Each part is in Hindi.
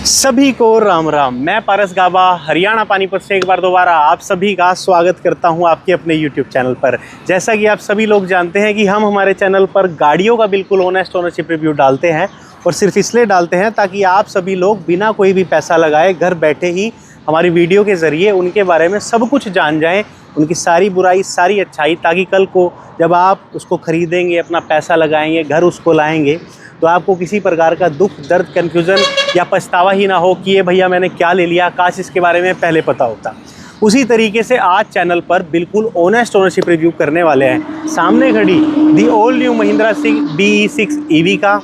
सभी को राम राम। मैं पारस गाबा हरियाणा पानीपत से एक बार दोबारा आप सभी का स्वागत करता हूं आपके अपने YouTube चैनल पर। जैसा कि आप सभी लोग जानते हैं कि हम हमारे चैनल पर गाड़ियों का बिल्कुल ऑनेस्ट ओनरशिप रिव्यू डालते हैं और सिर्फ इसलिए डालते हैं ताकि आप सभी लोग बिना कोई भी पैसा लगाए घर बैठे ही हमारी वीडियो के ज़रिए उनके बारे में सब कुछ जान जाएँ, उनकी सारी बुराई सारी अच्छाई, ताकि कल को जब आप उसको ख़रीदेंगे, अपना पैसा लगाएंगे, घर उसको लाएंगे तो आपको किसी प्रकार का दुख, दर्द, कन्फ्यूज़न या पछतावा ही ना हो कि ये भैया मैंने क्या ले लिया, काश इसके बारे में पहले पता होता। उसी तरीके से आज चैनल पर बिल्कुल ऑनेस्ट ओनरशिप रिव्यू करने वाले हैं। सामने खड़ी the all new Mahindra BE6 EV का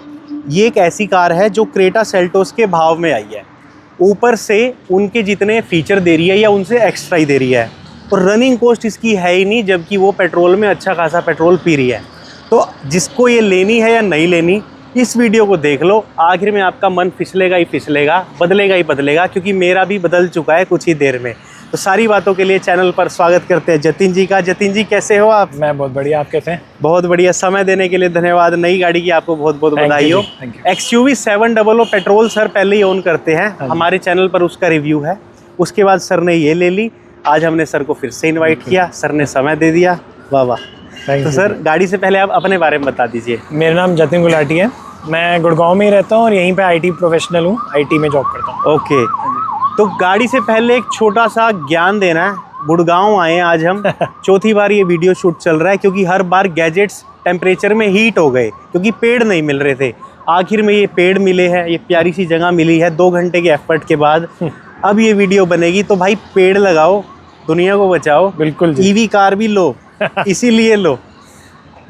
ये एक ऐसी कार है जो क्रेटा सेल्टोस के भाव में आई है। ऊपर से उनके जितने फीचर दे रही है या उनसे एक्स्ट्रा ही दे रही है, और रनिंग कॉस्ट इसकी है ही नहीं, जबकि वो पेट्रोल में अच्छा खासा पेट्रोल पी रही है। तो जिसको ये लेनी है या नहीं लेनी, इस वीडियो को देख लो, आखिर में आपका मन फिसलेगा ही फिसलेगा, बदलेगा ही बदलेगा, क्योंकि मेरा भी बदल चुका है कुछ ही देर में। तो सारी बातों के लिए चैनल पर स्वागत करते हैं जतिन जी का। जतिन जी कैसे हो आप? मैं बहुत बढ़िया, आप कैसे हैं? बहुत बढ़िया। समय देने के लिए धन्यवाद। नई गाड़ी की आपको बहुत बहुत बधाई हो। XUV 700 पेट्रोल सर पहले ही ऑन करते हैं, हमारे चैनल पर उसका रिव्यू है। उसके बाद सर ने ये ले ली, आज हमने सर को फिर से इन्वाइट किया, सर ने समय दे दिया। वाह वाह। तो सर गाड़ी से पहले आप अपने बारे में बता दीजिए। मेरा नाम जतिन गुलाटी है, मैं गुड़गांव में ही रहता हूँ और यहीं पे IT प्रोफेशनल हूँ, IT में जॉब करता हूँ। ओके, तो गाड़ी से पहले एक छोटा सा ज्ञान देना है। गुड़गांव आए हैं आज हम, चौथी बार ये वीडियो शूट चल रहा है, क्योंकि हर बार गैजेट्स टेम्परेचर में हीट हो गए क्योंकि पेड़ नहीं मिल रहे थे। आखिर में ये पेड़ मिले हैं, ये प्यारी सी जगह मिली है 2 घंटे के एफर्ट के बाद। अब ये वीडियो बनेगी तो भाई पेड़ लगाओ, दुनिया को बचाओ। बिल्कुल। EV कार भी लो, इसीलिए लो।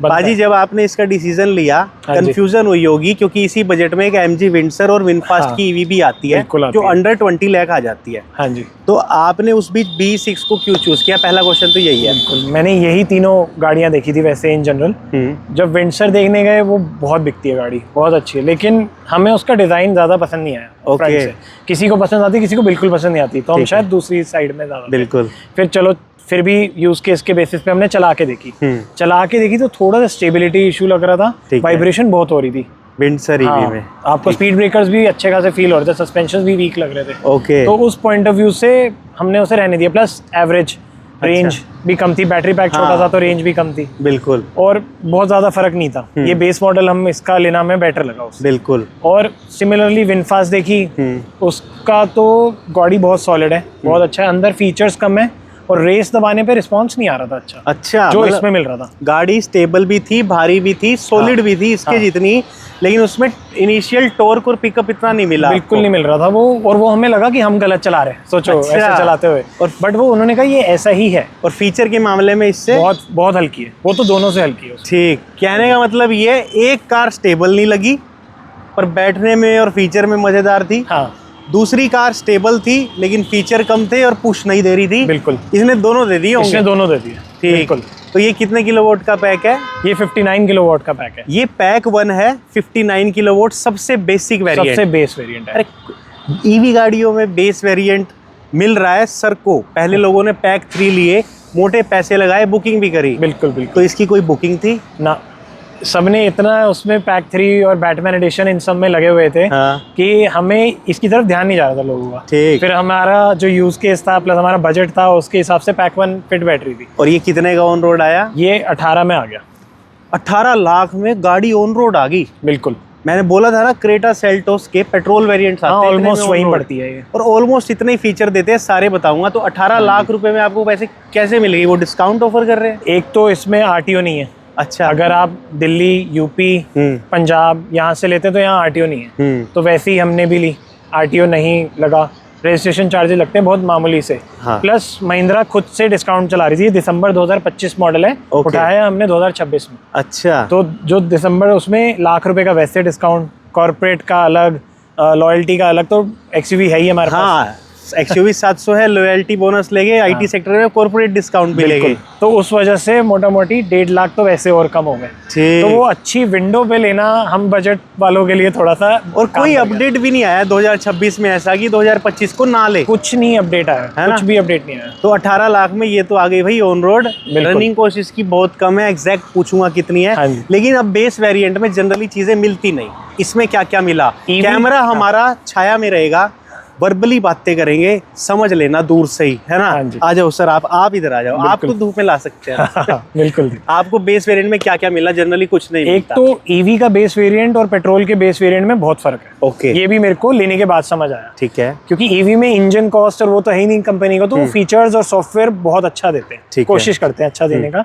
बाजी, जब आपने इसका डिसीजन लिया कंफ्यूजन हुई होगी, क्योंकि इसी बजट में एक MG विंडसर और विनफास्ट की EV भी आती है जो अंडर 20 लाख आ जाती है। हाँ जी। तो आपने उस बीच BE6 को क्यों चूज किया? पहला क्वेश्चन तो यही है। बिल्कुल, मैंने यही तीनों गाड़ियाँ देखी थी वैसे इन जनरल। जब विंडसर देखने गए, वो बहुत बिकती है गाड़ी, बहुत अच्छी है, लेकिन हमें उसका डिज़ाइन ज़्यादा पसंद नहीं आया। ओके। किसी को पसंद आती, किसी को बिल्कुल पसंद नहीं आती, तो हम शायद दूसरी साइड में ज़्यादा। बिल्कुल। फिर भी यूज केस के बेसिस पे हमने चला के देखी तो थोड़ा सा स्टेबिलिटी इशू लग रहा था, वाइब्रेशन बहुत हो रही थी विंडसर EV में। आपको स्पीड ब्रेकर्स भी अच्छे खासे फील हो रहे थे, सस्पेंशन भी वीक लग रहे थे। ओके। तो उस पॉइंट ऑफ व्यू से हमने उसे रहने दिया। प्लस एवरेज रेंज भी कम थी, बैटरी पैक छोटा था तो रेंज भी कम थी। बिल्कुल। और बहुत ज्यादा फर्क नहीं था। ये बेस मॉडल हम इसका लेना हमें बेटर लगा उससे। बिल्कुल। और सिमिलरली विनफास्ट देखी, उसका तो गाड़ी बहुत सॉलिड है, बहुत अच्छा है, अंदर फीचर्स कम है और रेस दबाने पे रिस्पांस नहीं आ रहा था अच्छा जो इसमें मिल रहा था। गाड़ी स्टेबल भी थी, भारी भी थी, सॉलिड भी थी इसके जितनी, लेकिन उसमें इनिशियल टॉर्क और पिकअप इतना नहीं मिला, बिल्कुल नहीं मिल रहा था वो। और वो हमें लगा कि हम गलत चला रहे हैं, सोचो ऐसे चलाते हुए। और बट वो उन्होंने कहा ये ऐसा ही है। और फीचर के मामले में इससे बहुत हल्की है, वो तो दोनों से हल्की है। ठीक, कहने का मतलब ये एक कार स्टेबल नहीं लगी पर बैठने में और फीचर में मजेदार थी। दूसरी कार स्टेबल थी लेकिन फीचर कम थे और पुश नहीं दे रही थी। बिल्कुल। इसने दोनों दे दिए। इसने दोनों दे दिए। ठीक। तो ये कितने किलोवाट का पैक है? ये 59 किलोवाट का पैक है। ये पैक 1 है, 59 किलोवाट, सबसे बेसिक वेरिएंट, सबसे बेस वेरिएंट है। अरे EV गाड़ियों में बेस वेरिएंट मिल रहा है सर को। पहले लोगों ने पैक 3 लिए, मोटे पैसे लगाए, बुकिंग भी करी। बिल्कुल। तो इसकी कोई बुकिंग थी ना, सबने इतना उसमें पैक 3 और बैटमैन एडिशन इन सब में लगे हुए थे कि हमें इसकी तरफ ध्यान नहीं जा रहा था लोगों का। फिर हमारा जो यूज केस था प्लस हमारा बजट था, उसके हिसाब से पैक 1 फिट बैटरी थी। और ये कितने का ऑन रोड आया? ये 18 में आ गया। 18 लाख में गाड़ी ऑन रोड आ गई। बिल्कुल। मैंने बोला था ना, क्रेटा सेल्टोस के पेट्रोल वेरिएंट्स आते हैं, ऑलमोस्ट वही पड़ती है ये, और ऑलमोस्ट इतने ही फीचर देते हैं, सारे बताऊंगा। तो 18 लाख रुपए में आपको पैसे कैसे मिलेगी? वो डिस्काउंट ऑफर कर रहे हैं? एक तो इसमें RTO नहीं है। अच्छा। अगर आप दिल्ली, UP, पंजाब यहाँ से लेते तो यहाँ RTO नहीं है, तो वैसे ही हमने भी ली, RTO नहीं लगा। रजिस्ट्रेशन चार्जेस लगते हैं बहुत मामूली से। प्लस महिंद्रा खुद से डिस्काउंट चला रही थी। दिसंबर 2025 मॉडल है, उठाया हमने 2026 में। अच्छा। तो जो दिसंबर, उसमें लाख रुपए का वैसे डिस्काउंट, कॉर्पोरेट का अलग, लॉयल्टी का अलग। तो XUV है ही हमारे पास। XUV 700 है, लॉयल्टी बोनस लेंगे, IT सेक्टर में कॉर्पोरेट डिस्काउंट भी लेंगे। तो उस वजह से मोटा मोटी 1.5 लाख तो वैसे और कम हो गए। तो वो अच्छी विंडो पे लेना हम बजट वालों के लिए थोड़ा सा। और कोई अपडेट भी नहीं आया 2026 में ऐसा कि 2025 को ना ले? कुछ नहीं अपडेट आया, कुछ भी अपडेट नहीं आया। तो 18 लाख में ये तो आ गई भाई ऑन रोड। रनिंग कॉस्ट इसकी बहुत कम है, एग्जैक्ट पूछूंगा कितनी है, लेकिन अब बेस वेरिएंट में जनरली चीजें मिलती नहीं। इसमें क्या क्या मिला? कैमरा हमारा छाया में रहेगा, वर्बली बातें करेंगे, समझ लेना दूर से ही, है ना। हाँ जी। आ जाओ सर, आप इधर आ जाओ, आपको धूप में ला सकते हैं। बिल्कुल। आपको बेस वेरिएंट में क्या क्या मिला? जनरली कुछ नहीं एक मिलता। तो ईवी का बेस वेरिएंट और पेट्रोल के बेस वेरिएंट में बहुत फर्क है। ओके, ये भी मेरे को लेने के बाद समझ आया, ठीक है। क्योंकि ईवी में इंजन कॉस्ट और वो तो है ही नहीं कंपनी को, तो वो फीचर्स और सॉफ्टवेयर बहुत अच्छा देते हैं, कोशिश करते हैं अच्छा देने का।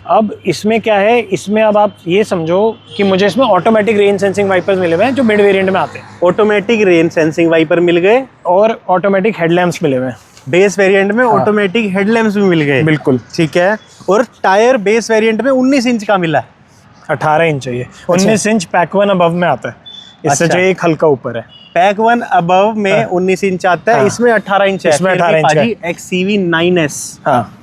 अब इसमें क्या है, इसमें अब आप ये समझो कि मुझे इसमें ऑटोमेटिक रेन सेंसिंग वाइपर्स मिले हुए हैं जो मिड वेरिएंट में आते हैं। ऑटोमेटिक रेन सेंसिंग वाइपर मिल गए और ऑटोमेटिक हेडलैम्प्स मिले हुए हैं। बेस वेरिएंट में। ऑटोमेटिक हेडलैम्प्स भी मिल गए, बिल्कुल, ठीक है। और टायर बेस वेरिएंट में 19 इंच का मिला है। 18 इंच है ये। 19 इंच पैक 1 अबव में आता है, इससे जो एक हल्का ऊपर है। पैक 1 अबव में 19 इंच आता है, इसमें 18 इंच है। इसमें 18 इंच है। XCV 9S, हाँ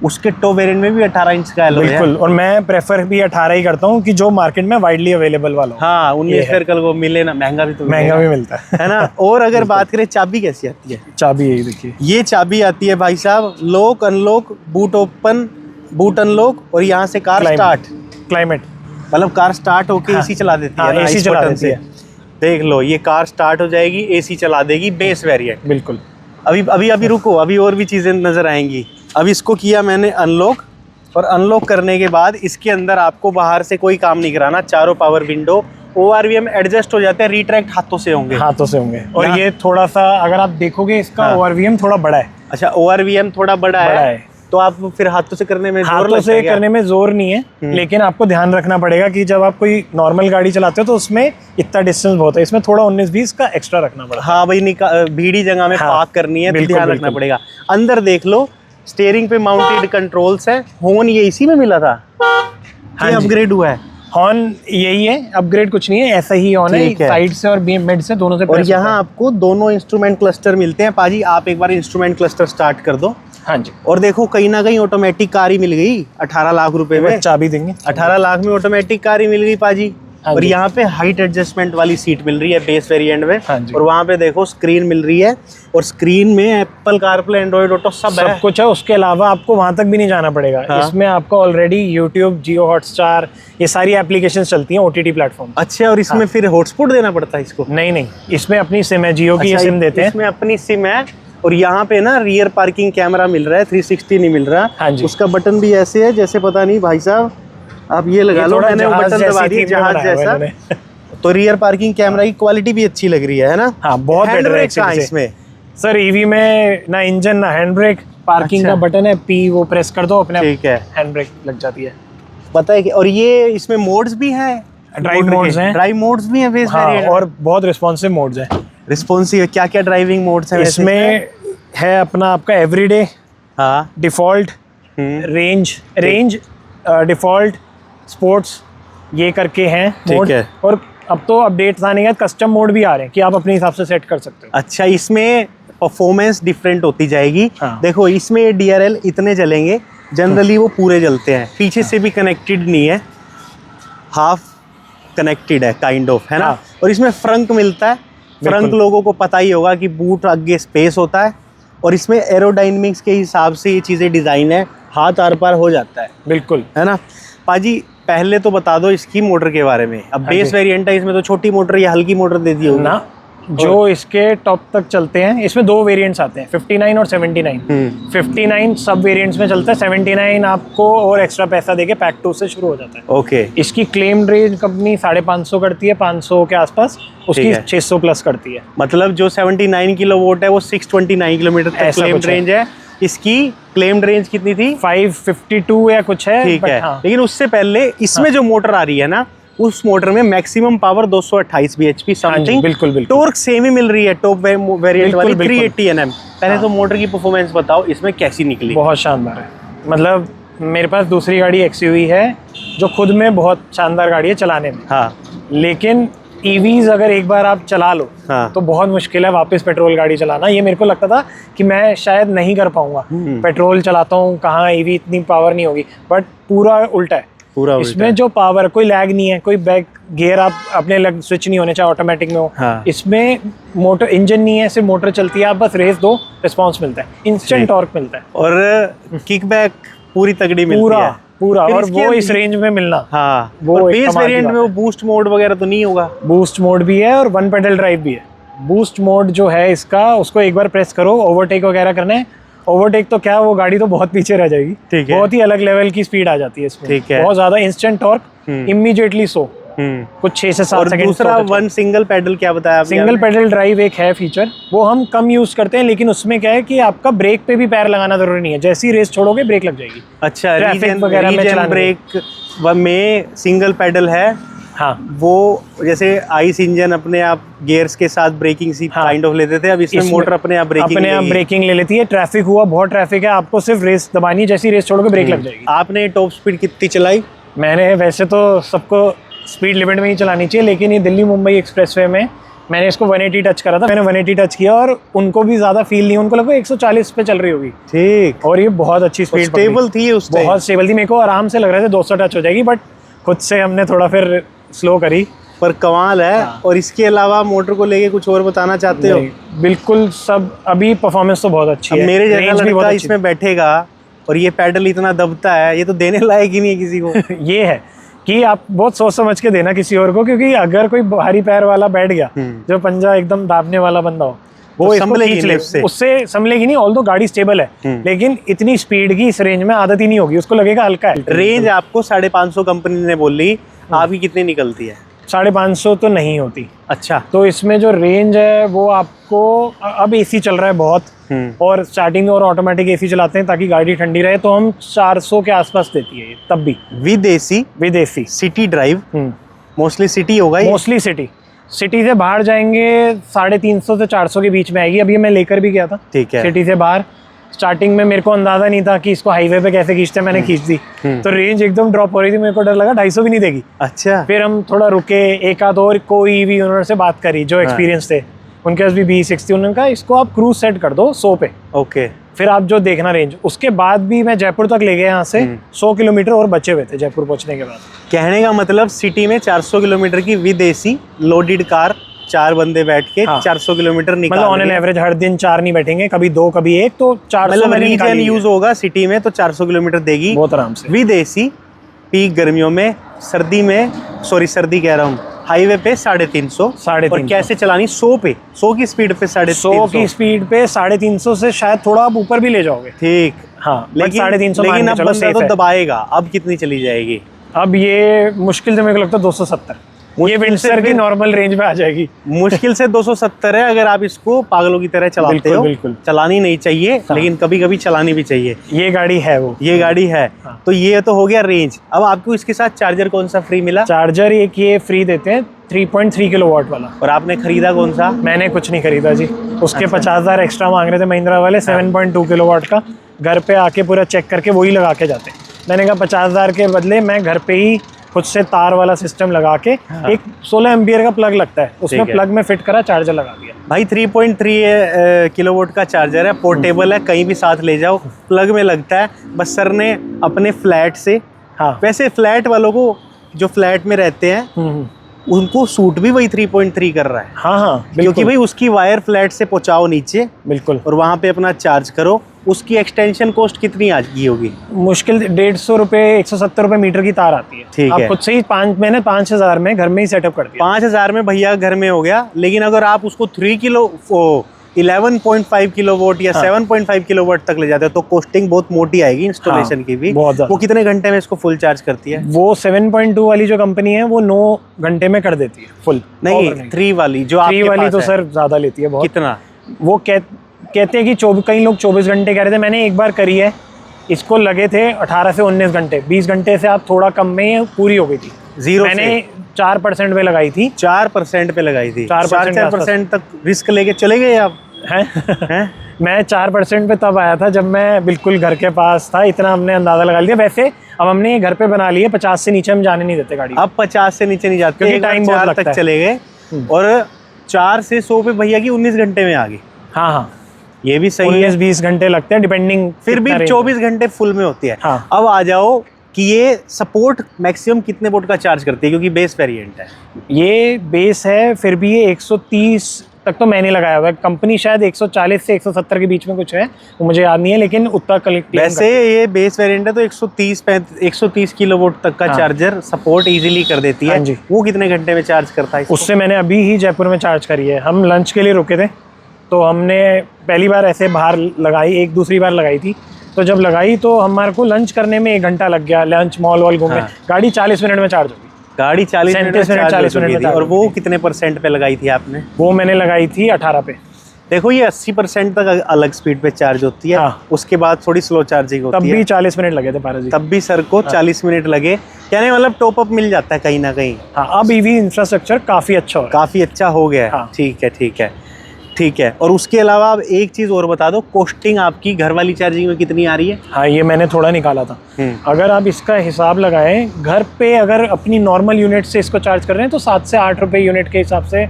उसके टॉप वेरिएंट में भी 18 इंच का एलॉय है। बिल्कुल, और मैं प्रेफर भी 18 ही करता हूँ कि जो मार्केट में वाइडली अवेलेबल वाला हो। हाँ, 19 फिर कल को मिले ना, महंगा भी तो महंगा भी मिलता है ना। और अगर बात करें चाबी कैसी आती है? चाबी यही देखिए, ये चाबी आती है भाई साहब, lock unlock, boot open, boot unlock, और यहाँ से कार स्टार्ट। क्लाइमेट मतलब कार स्टार्ट होके एसी चला देती है ना, एसी इस चला बटन देती से। है। देख लो, ये कार स्टार्ट हो जाएगी, एसी चला देगी, बेस वेरिएंट। बिल्कुल। अभी रुको, अभी और भी चीजें नजर आएंगी। अब इसको किया मैंने अनलॉक, और अनलॉक करने के बाद इसके अंदर आपको बाहर से कोई काम नहीं कराना। चारों पावर विंडो, ORVM एडजस्ट हो जाते हैं, रिट्रैक्ट हाथों से होंगे। हाथों से होंगे। और ये थोड़ा सा अगर आप देखोगे इसका ORVM थोड़ा बड़ा है। अच्छा, ORVM थोड़ा बड़ा है, तो आप फिर हाथों से करने में हाथों से करने में जोर नहीं है, लेकिन आपको ध्यान रखना पड़ेगा कि जब आप कोई नॉर्मल गाड़ी चलाते हो तो उसमें इतना डिस्टेंस बहुत है, इसमें थोड़ा 19-20 का एक्स्ट्रा रखना पड़ेगा। हाँ भाई, भीड़ी जगह में पार्क करनी है तो ध्यान रखना पड़ेगा। अंदर देख लो, स्टीयरिंग पे माउंटेड कंट्रोल्स है। हॉर्न ये इसी में मिला था, ये अपग्रेड हुआ है? हॉर्न यही है, अपग्रेड कुछ नहीं है, ऐसा ही हॉर्न है, साइड से और मिड से दोनों से। और यहाँ आपको दोनों इंस्ट्रूमेंट क्लस्टर मिलते हैं। पाजी, आप एक बार इंस्ट्रूमेंट क्लस्टर स्टार्ट कर दो। हाँ जी। और देखो, कहीं ना कहीं ऑटोमेटिक कार ही मिल गई 18 लाख रुपए में। चाबी देंगे, 18 लाख में ऑटोमेटिक कार ही मिल गई पाजी। और यहाँ पे हाइट एडजस्टमेंट वाली सीट मिल रही है बेस वेरिएंट में। और वहाँ पे देखो स्क्रीन मिल रही है, और स्क्रीन में एप्पल कारप्ले, एंड्रॉइड ऑटो सब कुछ है। उसके अलावा आपको वहाँ तक भी नहीं जाना पड़ेगा। इसमें आपको ऑलरेडी यूट्यूब, जियो हॉटस्टार, ये सारी एप्लीकेशंस चलती हैं OTT प्लेटफॉर्म। अच्छा, और इसमें फिर हॉटस्पॉट देना पड़ता है इसको? नहीं, इसमें अपनी सिम है, जियो की ये सिम देते हैं। इसमें अपनी सिम है। और यहाँ पे ना रियर पार्किंग कैमरा मिल रहा है, 360 नहीं मिल रहा। हाँ जी। उसका बटन भी ऐसे है जैसे, पता नहीं भाई साहब, आप ये लगा लो, मैंने वो बटन दबा दिया जहाज जैसा। तो रियर पार्किंग कैमरा की क्वालिटी भी अच्छी लग रही है ना। हाँ, बहुत बेटर है इसमें। सर ईवी में ना इंजन ना हैंड ब्रेक, पार्किंग का बटन है, P वो प्रेस कर दो अपने, ठीक है, हैंड ब्रेक लग जाती है। पता है कि, और ये इसमें मोड्स भी हैं, ड्राइव मोड्स हैं, ड्राइव मोड्स भी हैं बेस वेरिएंट, और बहुत रिस्पॉन्सिव मोड्स हैं। रिस्पॉन्सिव, क्या क्या ड्राइविंग मोड्स हैं इसमें? है अपना आपका एवरीडे, हाँ, डिफॉल्ट, रेंज, डिफॉल्ट, स्पोर्ट्स, ये करके हैं मोड। और अब तो अपडेट्स आने के बाद कस्टम मोड भी आ रहे हैं कि आप अपने हिसाब से सेट कर सकते हो। अच्छा, इसमें परफॉर्मेंस डिफरेंट होती जाएगी। देखो, इसमें DRL इतने जलेंगे, जनरली वो पूरे जलते हैं, पीछे से भी कनेक्टेड नहीं है, हाफ कनेक्टेड है काइंड ऑफ, है ना। और इसमें फ्रंक मिलता है। फ्रंक लोगों को पता ही होगा कि बूट आगे स्पेस होता है, और इसमें एरोडायनेमिक्स के हिसाब से ये चीज़ें डिज़ाइन है, हाथ आर पार हो जाता है। बिल्कुल, है ना। पाजी, पहले तो बता दो इसकी मोटर के बारे में। अब बेस वेरिएंट है, इसमें तो छोटी मोटर या हल्की मोटर दे दी होगी ना। जो इसके टॉप तक चलते हैं, इसमें 2 वेरिएंट्स आते हैं, 59 और 79। 59 सब वेरिएंट्स में चलता है, 79 आपको और एक्स्ट्रा पैसा देके पैक 2 से शुरू हो जाता है। ओके। इसकी क्लेम्ड रेंज कंपनी 550 करती है, 500 के आसपास, उसकी 600 प्लस करती है। मतलब जो 79 किलोवाट है वो 629 किलोमीटर तक क्लेम्ड रेंज है। इसकी क्लेम्ड रेंज कितनी थी? 552 या कुछ है, ठीक है। लेकिन उससे पहले इसमें जो मोटर आ रही है ना, उस मोटर में मैक्सिमम पावर 228 bhp समथिंग। बिल्कुल। टॉर्क सेम ही मिल रही है टॉप वेरिएंट वाली 380 Nm। पहले तो मोटर की परफॉर्मेंस बताओ, इसमें कैसी निकली? बहुत शानदार है। मतलब मेरे पास दूसरी गाड़ी XUV है जो खुद में बहुत शानदार गाड़ी है चलाने में। हाँ। लेकिन EVs अगर एक बार आप चला लो, हाँ, तो बहुत मुश्किल है वापस पेट्रोल गाड़ी चलाना। ये मेरे को लगता था कि मैं शायद नहीं कर पाऊंगा, पेट्रोल चलाता हूँ कहाँ, EV इतनी पावर नहीं होगी, बट पूरा उल्टा है। पूरा इसमें जो पावर, कोई लैग नहीं है, कोई बैक गियर आप अपने लग स्विच नहीं होने, चाहे ऑटोमेटिक में हो। हाँ। इसमें मोटर, इंजन नहीं है, सिर्फ मोटर चलती है, आप बस रेस दो, रिस्पॉन्स मिलता है, इंस्टेंट टॉर्क मिलता है, और किकबैक पूरी तगड़ी मिलती है पूरा। और वो इस रेंज में मिलना, हाँ, वो बेस वेरिएंट में वो बूस्ट मोड वगैरह तो नहीं होगा? बूस्ट मोड भी है और 1 पेडल ड्राइव भी है। बूस्ट मोड जो है इसका, उसको एक बार प्रेस करो, ओवरटेक वगैरह करना है, ओवरटेक तो क्या, वो गाड़ी तो बहुत पीछे रह जाएगी। ठीक है। बहुत ही अलग लेवल की स्पीड आ जाती है इसमें। ठीक है। बहुत ज्यादा इंस्टेंट टॉर्क, इमीडिएटली सो कुछ 6 से 7 सेकंड। दूसरा वन सिंगल पेडल क्या बताया आपने? सिंगल पेडल ड्राइव एक है फीचर, वो हम कम यूज करते हैं, लेकिन उसमें क्या है कि आपका ब्रेक पे भी पैर लगाना जरूरी नहीं है, जैसी रेस छोड़ोगे ब्रेक लग जाएगी। अच्छा, ट्रैफिक वगैरह में चलाने ब्रेक में सिंगल पेडल है। हाँ, वो जैसे आइस इंजन अपने आप गियर्स के साथ ब्रेकिंग सी काइंड ऑफ लेते थे, अब इसमें मोटर अपने आप ब्रेकिंग ले लेती है। ट्रैफिक हुआ, बहुत ट्रैफिक है, आपको सिर्फ रेस दबानी है, जैसी रेस छोड़ोगे ब्रेक लग जाएगी। आपने टॉप स्पीड कितनी चलाई? मैंने वैसे तो सबको स्पीड लिमिट में ही चलानी चाहिए, लेकिन ये दिल्ली मुंबई एक्सप्रेसवे में मैंने इसको 180 टच करा था। मैंने 180 टच किया और उनको भी ज्यादा फील नहीं, उनको लगा 140 पे चल रही होगी। ठीक। और ये बहुत अच्छी स्पीड, स्टेबल थी उस टाइम, बहुत स्टेबल थी। मेरे को आराम से लग रहा था 200 टच हो जाएगी, बट खुद से हमने थोड़ा फिर स्लो करी। पर कमाल है। और इसके अलावा मोटर को लेके कुछ और बताना चाहते हो? बिल्कुल, सब अभी परफॉर्मेंस तो बहुत अच्छी है। मेरे जैसा लड़का इसमें बैठेगा और ये पैडल इतना दबता है, ये तो देने लायक ही नहीं है किसी को। ये है कि आप बहुत सोच समझ के देना किसी और को, क्योंकि अगर कोई भारी पैर वाला बैठ गया, जो पंजा एकदम दाबने वाला बंदा हो, वो संभलेगी नहीं, उससे संभलेगी नहीं। ऑल्दो गाड़ी स्टेबल है, लेकिन इतनी स्पीड की इस रेंज में आदत ही नहीं होगी, उसको लगेगा हल्का है। रेंज आपको 550 कंपनी ने बोली, आपकी कितनी निकलती है? 550 तो नहीं होती। अच्छा। तो इसमें जो रेंज है वो आपको, अब एसी चल रहा है बहुत, और स्टार्टिंग में और ऑटोमेटिक एसी चलाते हैं ताकि गाड़ी ठंडी रहे, तो हम 400 के आसपास देती है तब भी। With AC city drive, mostly city होगा ये? मोस्टली सिटी से बाहर जाएंगे 350 से 400 के बीच में आएगी। अभी मैं लेकर भी गया था। ठीक है। सिटी से बाहर स्टार्टिंग में मेरे को अंदाजा नहीं था कि इसको हाईवे पे कैसे खींचते हैं, मैंने खींच दी तो रेंज एकदम ड्रॉप हो रही थी, मेरे को डर लगा 250 भी नहीं देगी। अच्छा। फिर हम थोड़ा रुके, एक आध और कोई ईवी ओनर से बात करी जो एक्सपीरियंस थे, उनके पास भी V60, उन्होंने कहा इसको आप क्रूज सेट कर दो 100 पे। ओके। फिर आप जो देखना रेंज। उसके बाद भी मैं जयपुर तक ले गया, यहाँ से 100 किलोमीटर और बचे हुए थे जयपुर पहुंचने के बाद। कहने का मतलब सिटी में 400 किलोमीटर की विद एसी लोडेड कार, 4 बंदे बैठ के 400 किलोमीटर निकाल, मतलब ऑन एन एवरेज हर दिन 4 नहीं बैठेंगे, कभी 2 कभी 1, तो 400 मतलब रीजन यूज होगा सिटी में तो 400 किलोमीटर देगी बहुत आराम से विद एसी। पीक गर्मियों में, सर्दी में, सर्दी कह रहा हूँ, हाईवे पे 350। और कैसे चलानी? 100 पे, 100 की स्पीड पे 100 की स्पीड पे 350 से शायद थोड़ा आप ऊपर भी ले जाओगे। ठीक। हाँ, लेकिन 350 लेकिन अब बंदा तो दबाएगा। अब कितनी चली जाएगी? अब ये मुश्किल से मेरे को लगता है 270, ये विंडसर की नॉर्मल रेंज में आ जाएगी। मुश्किल से 270 है अगर आप इसको पागलों की तरह चलाते हो। बिल्कुल। चलानी नहीं चाहिए, लेकिन कभी कभी चलानी भी चाहिए। ये गाड़ी है वो, ये गाड़ी है। तो ये तो हो गया रेंज। अब आपको इसके साथ चार्जर कौन सा फ्री मिला? चार्जर एक ये फ्री देते हैं 3.3 किलोवाट वाला। और आपने खरीदा कौन सा? मैंने कुछ नहीं खरीदा जी, उसके 50,000 एक्स्ट्रा मांग रहे थे महिंद्रा वाले, 7.2 किलोवाट का। घर पे आके पूरा चेक करके वही लगा के जाते। मैंने कहा 50,000 के बदले मैं घर पे ही खुद से तार वाला सिस्टम लगा के, एक 16 एम्पियर का प्लग लगता है, उसमें प्लग में फिट करा, चार्जर लगा दिया। भाई 3.3 किलोवाट का चार्जर है, पोर्टेबल है, कहीं भी साथ ले जाओ, प्लग में लगता है। बस सर ने अपने फ्लैट से, वैसे फ्लैट वालों को जो फ्लैट में रहते हैं उनको सूट भी वही 3.3 कर रहा है। हाँ, क्योंकि भाई उसकी वायर फ्लैट से पहुंचाओ नीचे, बिल्कुल, और वहां पे अपना चार्ज करो। उसकी एक्सटेंशन कॉस्ट कितनी आ गई होगी? मुश्किल 150 रुपए, 170 रुपए मीटर की तार आती है। ठीक है। खुद से ही मैंने 5,000 में घर में ही सेटअप कर दिया। 5,000 में भैया घर में हो गया। लेकिन अगर आप उसको 11.5 किलोवाट या 7.5 किलोवाट तक ले जाते हो तो कॉस्टिंग बहुत मोटी आएगी इंस्टॉलेशन की भी। वो कितने घंटे में इसको फुल चार्ज करती है? वो 7.2 वाली जो कंपनी है वो 9 घंटे में कर देती है फुल। नहीं, 3 वाली जो आपके 3 वाली तो पास सर ज्यादा लेती है बहुत। कितना? वो कहते हैं कि कई लोग 24 घंटे कह रहे थे। मैंने एक बार करी है, इसको लगे थे 18 से 19 घंटे। 20 घंटे से आप थोड़ा कम में पूरी हो गई थी। मैंने 4% पे लगाई थी। 4% पे लगाई थी। 4% तक रिस्क लेके चले गए आप? हैं? मैं 4% पे तब आया था जब मैं बिल्कुल घर के पास था। इतना हमने अंदाजा लगा लिया। वैसे अब हमने घर पे बना लिया, 50 से नीचे हम जाने नहीं देते गाड़ी। अब 50 से नीचे नहीं जाते क्योंकि टाइम बहुत लगता है। चले गए और 4 से 100 पे भैया की 19 घंटे में आ गई। हाँ, ये भी सही है। 19-20 घंटे लगते हैं डिपेंडिंग, फिर भी 24 घंटे फुल में होती है। अब आ जाओ कि ये सपोर्ट मैक्सिमम कितने वोल्ट का चार्ज करती है, क्योंकि बेस वेरिएंट है। ये बेस है, फिर भी ये 130 तक तो मैंने लगाया हुआ है। कंपनी शायद 140 से 170 के बीच में कुछ है, वो मुझे याद नहीं है, लेकिन उतना कलेक्ट। वैसे ये बेस वेरिएंट है तो 130 किलोवाट तक का चार्जर सपोर्ट इजीली कर देती है। वो कितने घंटे में चार्ज करता है? उससे मैंने अभी ही जयपुर में चार्ज करी है। हम लंच के लिए रुके थे तो हमने पहली बार ऐसे बाहर लगाई, एक दूसरी बार लगाई थी। तो जब लगाई तो हमारे को लंच करने में 1 घंटा लग गया, लंच मॉल वॉल घूमे। गाड़ी 40 मिनट में चार्ज होगी। गाड़ी 40 मिनट में। और वो कितने % पे लगाई थी आपने? वो मैंने लगाई थी 18 पे। देखो ये 80% तक अलग स्पीड पे चार्ज होती है। उसके बाद थोड़ी स्लो चार्जिंग होती है। तब भी 40 मिनट लगे थे पारस जी। तब भी सर को 40 मिनट लगे, यानी मतलब टॉप अप मिल जाता है कहीं ना कहीं। हाँ, अब ईवी इंफ्रास्ट्रक्चर काफी अच्छा हो गया है। ठीक है। और उसके अलावा आप एक चीज और बता दो, कॉस्टिंग आपकी घर वाली चार्जिंग में कितनी आ रही है? हाँ, ये मैंने थोड़ा निकाला था। अगर आप इसका हिसाब लगाएं, घर पे अगर अपनी नॉर्मल यूनिट से इसको चार्ज कर रहे हैं तो 7 से 8 रुपए यूनिट के हिसाब से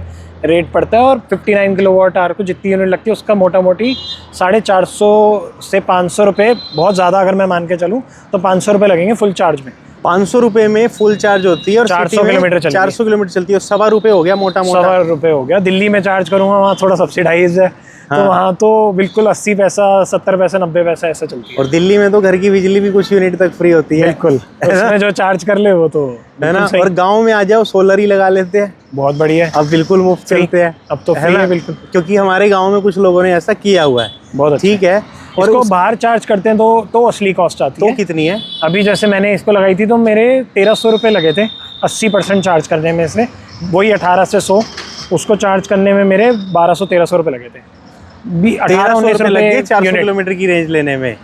रेट पड़ता है। और 59 किलोवाट आवर को जितनी यूनिट लगती है उसका मोटा मोटी 450 से 500 रुपये, बहुत ज़्यादा अगर मैं मान के चलूँ तो 500 रुपये लगेंगे फुल चार्ज में। 500 रुपये में फुल चार्ज होती है और 400 किलोमीटर चलती है। 400 किलोमीटर चलती है। 1.25 रुपये हो गया मोटा मोटा। 1.25 रुपये हो गया। दिल्ली में चार्ज करूँगा वहाँ थोड़ा सब्सिडाइज है। हाँ। तो वहाँ तो बिल्कुल 80 पैसा, 70 पैसा, 90 पैसा ऐसा चलती है। और दिल्ली में तो घर की बिजली भी कुछ यूनिट तक फ्री होती है। बिल्कुल, उसमें जो चार्ज कर ले वो तो है ना। और गांव में आ जाओ, सोलर ही लगा लेते हैं। बहुत बढ़िया है, अब बिल्कुल मुफ्त चलते हैं। अब तो फ्री है बिल्कुल, क्योंकि हमारे गाँव में कुछ लोगों ने ऐसा किया हुआ है। बहुत ठीक है। और इसको बाहर चार्ज करते हैं तो असली कॉस्ट आती है। तो कितनी है? अभी जैसे मैंने इसको लगाई थी तो मेरे 1300 रुपये लगे थे 80% चार्ज करने में से। वही 18 से 100 उसको चार्ज करने में मेरे 1200-1300 रुपये लगे थे। 18-19 रुपये लगे 400 किलोमीटर की रेंज लेने में।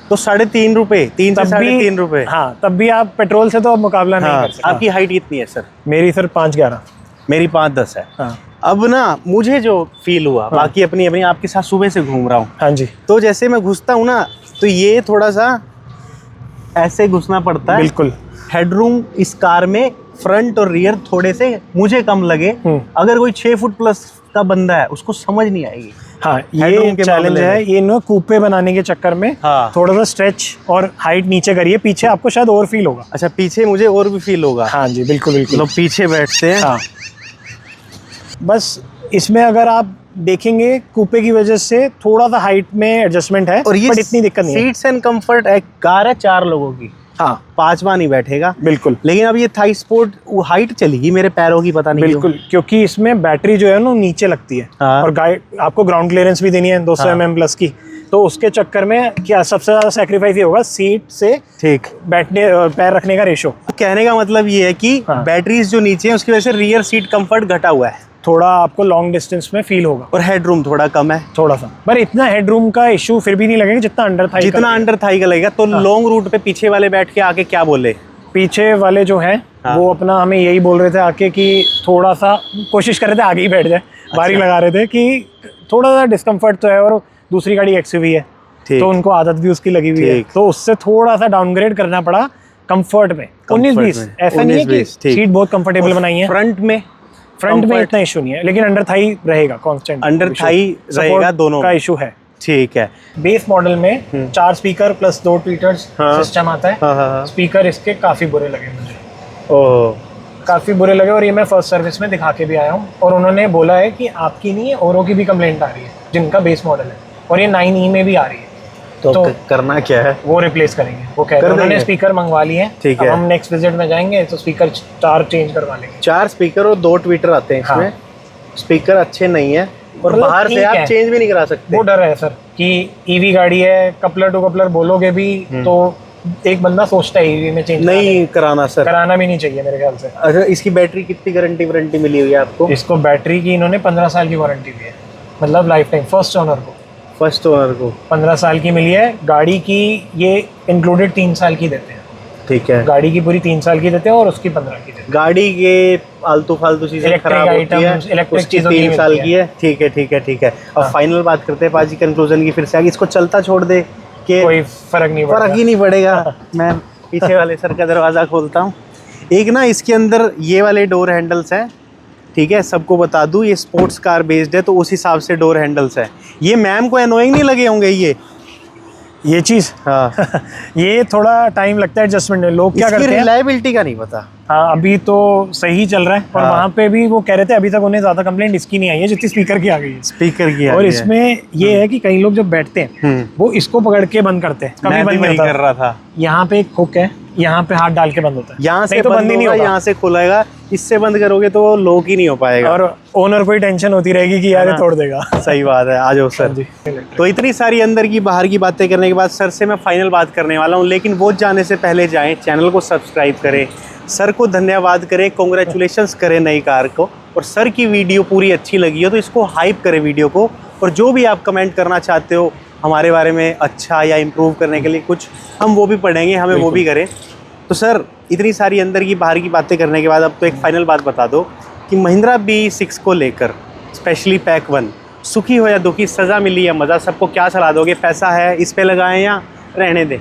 तो 3.5 रुपये, 3 से 3.5 रुपये। हाँ, तब भी आप पेट्रोल से तो मुकाबला नहीं कर सकते। आपकी हाइट कितनी है सर? मेरी सर 5'11". मेरी 5'10" है। हाँ। अब ना मुझे जो फील हुआ, बाकी अपनी आपके साथ सुबह से घूम रहा हूँ। हाँ जी। तो जैसे मैं घुसता हूँ ना तो ये थोड़ा सा ऐसे घुसना पड़ता है। बिल्कुल। हेडरूम इस कार में फ्रंट और रियर थोड़े से मुझे कम लगे। अगर कोई 6 फुट प्लस का बंदा है उसको समझ नहीं आएगी। हाँ, ये चैलेंज है। ये ना कूपे बनाने के चक्कर में थोड़ा सा स्ट्रेच और हाइट नीचे करिए। पीछे आपको शायद और फील होगा। अच्छा, पीछे मुझे और भी फील होगा। हाँ जी, बिल्कुल बिल्कुल। लोग पीछे बैठते हैं। हाँ, बस इसमें अगर आप देखेंगे कूपे की वजह से थोड़ा सा हाइट में एडजस्टमेंट है, और ये बट इतनी दिक्कत नहीं है। सीट्स एंड कंफर्ट एक कार है 4 लोगों की। हाँ, 5वां नहीं बैठेगा बिल्कुल। लेकिन अब ये थाई स्पोर्ट हाइट चलेगी मेरे पैरों की, पता नहीं बिल्कुल क्योंकि इसमें बैटरी जो है ना नीचे लगती है। हाँ। और आपको ग्राउंड क्लियरेंस भी देनी है 200 mm प्लस की। तो उसके चक्कर में क्या सबसे ज्यादा सैक्रिफाइस ये होगा, सीट से ठीक बैठने पैर रखने का रेशो। कहने का मतलब ये है कि बैटरीज जो नीचे है उसकी वजह से रियर सीट कंफर्ट घटा हुआ है। थोड़ा आपको लॉन्ग डिस्टेंस में फील होगा। और हेडरूम थोड़ा कम है, थोड़ा सा, पर इतना हेडरूम का इशू फिर भी नहीं लगेगा जितना अंडर थाई का लगेगा। तो लॉन्ग रूट पे पीछे वाले बैठ के आके क्या बोले? पीछे वाले जो हैं वो अपना हमें यही बोल रहे थे आके कि थोड़ा सा कोशिश कर रहे थे आगे ही बैठ जाए। बारी लगा रहे थे कि थोड़ा सा डिस्कम्फर्ट तो है, और दूसरी गाड़ी एक्सयूवी है तो उनको आदत भी उसकी लगी हुई है, तो उससे थोड़ा सा डाउनग्रेड करना पड़ा कंफर्ट में। 19-20 ऐसा नहीं है कि सीट बहुत कंफर्टेबल बनाई है। फ्रंट में इतना इशू नहीं है, लेकिन अंडर थाई रहेगा कांस्टेंट। अंडर थाई रहेगा, दोनों का इशू है। ठीक है। बेस मॉडल में 4 स्पीकर प्लस 2 ट्वीटर्स सिस्टम आता है। स्पीकर इसके काफी बुरे लगे मुझे। काफी बुरे लगे, और ये मैं फर्स्ट सर्विस में दिखा के भी आया हूँ, और उन्होंने बोला है कि आपकी नहीं है, औरों की भी कंप्लेंट आ रही है जिनका बेस मॉडल है, और ये 9E में भी आ रही है। तो करना क्या है? वो रिप्लेस करेंगे। वो कहते हैं उन्होंने स्पीकर मंगवा लिए हैं। ठीक है, हम नेक्स्ट विजिट में जाएंगे तो स्पीकर 4 चेंज करवा लेंगे। 4 स्पीकर और 2 ट्वीटर आते हैं इसमें। स्पीकर अच्छे नहीं है, और बाहर से आप चेंज भी नहीं करा सकते। वो डर है सर कि ईवी गाड़ी है, कपलर टू कपलर बोलोगे भी तो एक बंदा सोचता है ईवी में चेंज नहीं कराना। सर कराना भी नहीं चाहिए मेरे ख्याल से। अच्छा, इसकी बैटरी कितनी वारंटी मिली हुई है आपको? इसको बैटरी की इन्होंने 15 साल की वारंटी दी है, मतलब लाइफ टाइम। फर्स्ट ओनर को 15 साल की मिली है। गाड़ी की ये इंक्लूडेड 3 साल की देते हैं। ठीक है, गाड़ी की पूरी 3 साल की देते हैं और उसकी 15 की देते हैं। गाड़ी के आलतू फालतू चीजें खराब होती है, इलेक्ट्रिक चीजें 3 साल की है। ठीक है। अब फाइनल बात करते हैं पाजी कंक्लूजन की। फिर से आगे इसको चलता छोड़ दे कि कोई फर्क ही नहीं पड़ेगा। मैं पीछे वाले सर का दरवाजा खोलता हूँ। एक ना इसके अंदर ये वाले डोर हैंडल्स हैं। ठीक है, सबको बता दूं ये स्पोर्ट्स कार बेस्ड है, तो उस हिसाब से डोर हैंडल्स है। ये मैम को एनोइंग नहीं लगे होंगे ये ये चीज़ हाँ ये थोड़ा टाइम लगता है एडजस्टमेंट में। लोग क्या इसकी करते हैं, रिलायबिलिटी का नहीं पता। हाँ अभी तो सही चल रहा है, और हाँ। वहाँ पे भी वो कह रहे थे अभी तक उन्हें ज़्यादा कंप्लेंट इसकी नहीं आई है जितनी स्पीकर की आ गई है। स्पीकर की और इसमें ये है कि कई लोग जब बैठते हैं वो इसको पकड़ के बंद करते हैं, कभी मैं भी बंद नहीं वही होता। कर रहा था। यहाँ पे एक हुक है, यहाँ पे हाथ डाल के बंद होता है, यहाँ से नहीं तो बंद ही नहीं होगा, होगा। यहाँ से खुलेगा, इससे बंद करोगे तो वो लॉक ही नहीं हो पाएगा। और ओनर को ही टेंशन होती रहेगी कि यार ये तोड़ देगा। सही बात है। आ जाओ सर। जी। तो इतनी सारी अंदर की बाहर की बातें करने के बाद सर से मैं फाइनल बात करने वाला हूँ, लेकिन वो जाने से पहले जाएं, चैनल को सब्सक्राइब करें, सर को धन्यवाद करें, कॉन्ग्रेचुलेशंस करें नई कार को, और सर की वीडियो पूरी अच्छी लगी हो तो इसको हाइप करें वीडियो को, और जो भी आप कमेंट करना चाहते हो हमारे बारे में अच्छा या इम्प्रूव करने के लिए कुछ, हम वो भी पढ़ेंगे, हमें वो भी करें। तो सर इतनी सारी अंदर की बाहर की बातें करने के बाद अब तो एक फाइनल बात बता दो कि महिंद्रा BE6 को लेकर स्पेशली पैक 1 सुखी हो या दुखी, सज़ा मिली या मज़ा, सबको क्या सलाह दोगे? पैसा है इस पे लगाएं या रहने दें?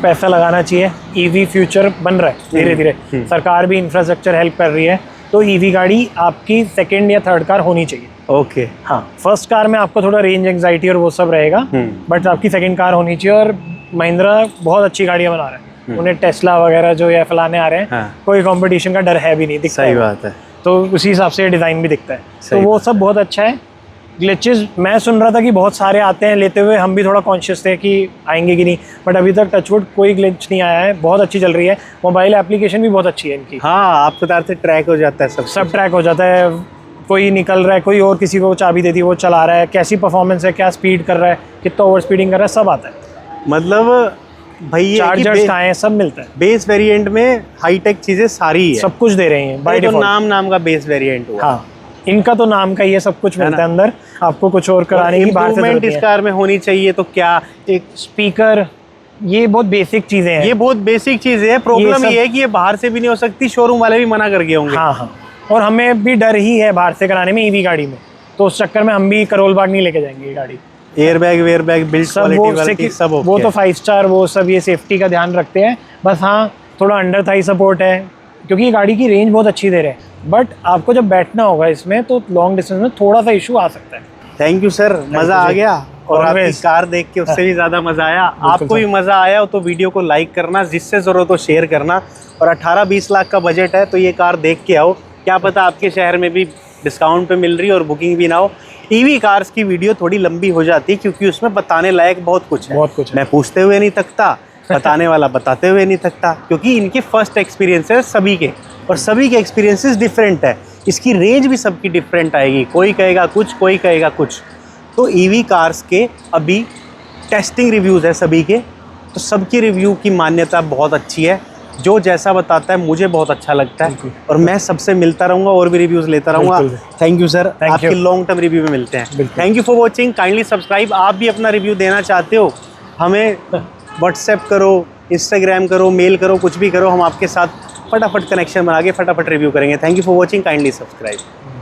पैसा लगाना चाहिए। ईवी फ्यूचर बन रहा है धीरे धीरे, सरकार भी इंफ्रास्ट्रक्चर हेल्प कर रही है, तो ईवी गाड़ी आपकी सेकंड या थर्ड कार होनी चाहिए। ओके। हाँ, फर्स्ट कार में आपको थोड़ा रेंज एंग्जाइटी और वो सब रहेगा, बट आपकी सेकंड कार होनी चाहिए। और महिंद्रा बहुत अच्छी गाड़ियाँ बना रहा है, उन्हें टेस्ला वगैरह जो ये फलाने आ रहे हैं, हाँ। कोई कंपटीशन का डर है भी नहीं, दिखता सही है। बात है। तो उसी हिसाब से डिज़ाइन भी दिखता है, तो सही वो सब बहुत अच्छा है। ग्लिचेस मैं सुन रहा था कि बहुत सारे आते हैं लेते हुए, हम भी थोड़ा कॉन्शियस थे कि आएंगे कि नहीं, बट अभी तक टचवुड कोई ग्लिच नहीं आया है, बहुत अच्छी चल रही है। मोबाइल एप्लीकेशन भी बहुत अच्छी है इनकी, हाँ आप बता रहे थे ट्रैक हो जाता है सब ट्रैक हो जाता है, कोई निकल रहा है, कोई और किसी को चाबी दे दी वो चला रहा है, कैसी परफॉर्मेंस है, क्या स्पीड कर रहा है, कितना ओवर स्पीडिंग कर रहा है, सब आता है। मतलब भाई ये चार्जर्स कहाँ है, सब मिलता है। बेस वेरिएंट में हाईटेक चीजें सारी है, सब कुछ दे रहे हैं बाय तो डिफॉल्ट। नाम का बेस वेरिएंट हुआ। हाँ, इनका तो नाम का ही है, सब कुछ मिलता है अंदर, आपको कुछ और कराने की बाहर से जरूरत इम्प्रूवमेंट नहीं इस है। कार में होनी चाहिए तो क्या? एक स्पीकर, ये बहुत बेसिक चीजें हैं। ये बहुत बेसिक चीजें है। प्रॉब्लम ये है कि ये बाहर से भी नहीं हो सकती, शोरूम वाले भी मना कर गए होंगे। हाँ हाँ, और हमें भी डर ही है बाहर से कराने में ईवी गाड़ी में, तो उस चक्कर में हम भी करोल बाग नहीं लेके जाएंगे ये गाड़ी। एयरबैग वेयरबैग बिल्ड सब क्वालिटी सब वो तो 5 स्टार, वो सब ये सेफ्टी का ध्यान रखते हैं। बस हाँ, थोड़ा अंडर थाई सपोर्ट है, क्योंकि ये गाड़ी की रेंज बहुत अच्छी दे रहे हैं, बट आपको जब बैठना होगा इसमें तो लॉन्ग डिस्टेंस में थोड़ा सा इशू आ सकता है। थैंक यू सर, मज़ा आ गया, और आपकी Always। कार देख के उससे भी ज़्यादा मज़ा आया। आपको भी मज़ा आया हो तो वीडियो को लाइक करना, जिससे ज़रूरत हो शेयर करना, और 18-20 लाख का बजट है तो ये कार देख के आओ, क्या पता आपके शहर में भी डिस्काउंट पे मिल रही है और बुकिंग भी ना हो। ईवी कार्स की वीडियो थोड़ी लंबी हो जाती है क्योंकि उसमें बताने लायक बहुत कुछ है। बहुत कुछ है। मैं पूछते हुए नहीं थकता, बताने वाला बताते हुए नहीं थकता, क्योंकि इनके फर्स्ट एक्सपीरियंस है सभी के, और सभी के एक्सपीरियंसेस डिफरेंट है। इसकी रेंज भी सबकी डिफरेंट आएगी, कोई कहेगा कुछ, कोई कहेगा कुछ। तो ईवी कार्स के अभी टेस्टिंग रिव्यूज़ है सभी के, तो सबकी रिव्यू की मान्यता बहुत अच्छी है। जो जैसा बताता है मुझे बहुत अच्छा लगता है, और मैं सबसे मिलता रहूँगा और भी रिव्यूज़ लेता रहूँगा। थैंक यू सर, आपकी लॉन्ग टर्म रिव्यू में मिलते हैं। Thank you for watching, kindly subscribe. आप भी अपना रिव्यू देना चाहते हो, हमें व्हाट्सएप करो, इंस्टाग्राम करो, मेल करो, कुछ भी करो, हम आपके साथ फटाफट कनेक्शन बना के फटाफट रिव्यू करेंगे। Thank you for watching, kindly subscribe.